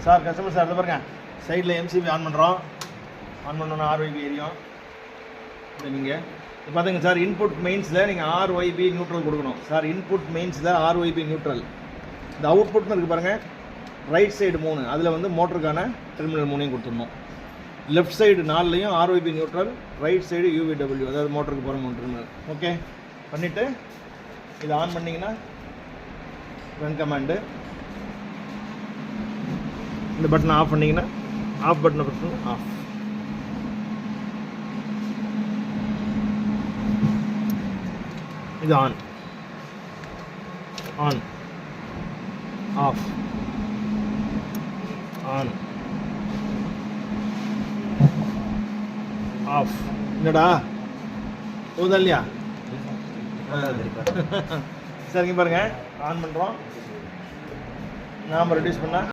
Sir customer sir இதை பாருங்க, சைடில் எம்சிபி ஆன் பண்ணுறோம். ஆன் பண்ணோன்னா ஆர்ஒய்பி எரியும். இல்லை நீங்கள் இப்போ பார்த்துங்க சார், இன்புட் மெயின்ஸில் நீங்கள் ஆர்ஒய்பி நியூட்ரல் கொடுக்கணும் சார். இன்புட் மெயின்ஸில் ஆர்ஒய்பி நியூட்ரல். இந்த அவுட்புட்னு இருக்குது பாருங்கள், ரைட் சைடு 3, அதில் வந்து மோட்டருக்கான டெர்மினல் 3 கொடுத்துடணும். லெஃப்ட் சைடு 4லையும் RYB neutral, right side UVW, அதாவது மோட்டருக்கு போகிற டெர்மினல். ஓகே பண்ணிவிட்டு இதை ஆன் பண்ணிங்கன்னா ரன் கமாண்டு. இந்த பட்டனை ஆஃப் பண்ணிங்கன்னா ஆஃப் பட்டனை பிரஸ் ஆஃப். இது on, on, off, on, off. என்னடா போதா இல்லையா? சரிங்க பாருங்கள், ஆன் பண்ணுறோம். நாம் ரெடியூஸ் பண்ணால்